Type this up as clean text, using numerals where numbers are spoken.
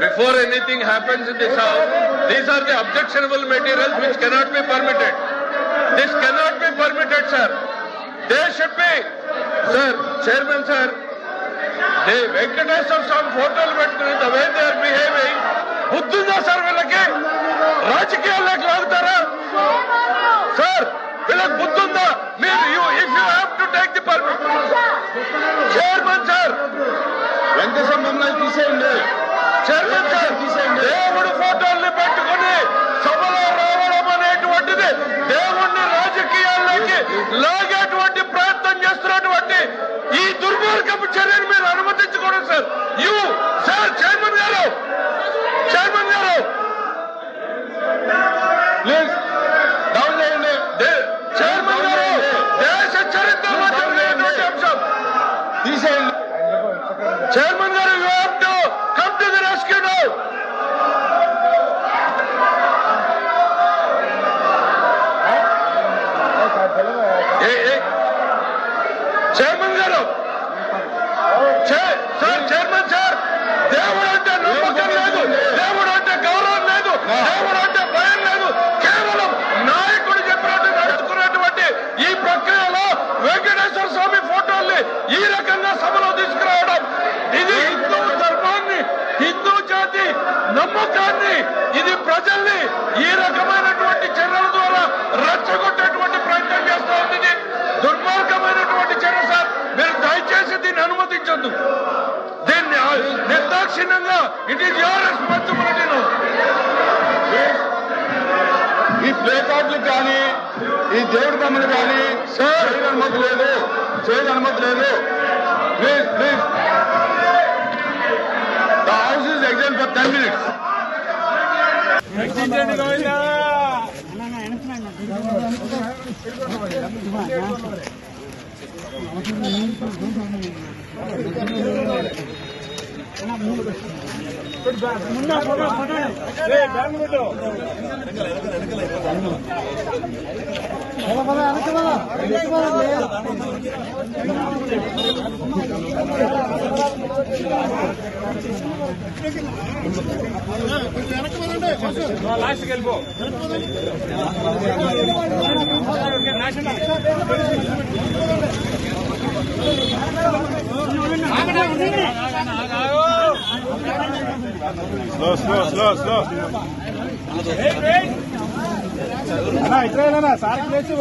before anything happens in this house, these are the objectionable materials which cannot be permitted. This cannot be permitted, sir. They should be, sir, Chairman, sir. The Venkateswara Swami photos పెట్టుకుని the way they are behaving, బుద్ధుందా sir వీళ్ళకి? రాజకీయాల్లోకి లాగుతారా sir? వీళ్ళకి బుద్ధుందా? మీరు if you have to take the permit, Chairman, sir. Venkateswara మమ్మల్ని తీసేయండి. Chairman sir, దేవుడు ఫోటోల్ని పెట్టుకుని సభలో రావడం అనేటువంటిది దేవుణ్ణి రాజకీయాల్లోకి లాగేటువంటి ప్రయత్నం చేస్తున్నటువంటి ఈ దుర్మార్గపు చర్యను మీరు అనుమతించకూడదు సార్. సార్ చైర్మన్ గారు, ప్లీజ్ డౌన్ చేయండి. చైర్మన్ గారు, దేశ చరిత్రలో జరిగినటువంటి అంశం తీసేయండి. చైర్మన్ గారు, you have to come to the rescue now. Chairman గారు, సార్, చైర్మన్ సార్, దేవుడు అంటే నమ్మకం లేదు, దేవుడు అంటే గౌరవం లేదు, దేవుడు అంటే భయం లేదు. కేవలం నాయకుడు చెప్పినట్టు నడుచుకున్నటువంటి ఈ ప్రక్రియలో వెంకటేశ్వర స్వామి ఫోటోల్ని ఈ రకంగా సభలో తీసుకురావడం, ఇది హిందూ ధర్మాన్ని, హిందూ జాతి నమ్మకాన్ని, ఇది ప్రజల్ని ఈ రకమైనటువంటి చర్యల ద్వారా రెచ్చగొట్టేటువంటి ప్రయత్నం చేస్తా ఉంది. ఇది దుర్మార్గమైనటువంటి చర్య సార్. మీరు దయచేసి దీన్ని అనుమతించొద్దు. దీన్ని నిర్దాక్షిణ్యంగా ఇట్ ఈస్ యువర్ రెస్పాన్సిబిలిటీ. ఈ ప్లే కార్డులు కానీ, ఈ దేవుడి బొమ్మలు కానీ సార్ అనుమతి లేదు, చేయని అనుమతి లేదు. Please please, the house is exam for 10 minutes. లాస్ట్కి వెళ్ళిపో. స్లో అన్నా ఇట్లా సార్కి లేచి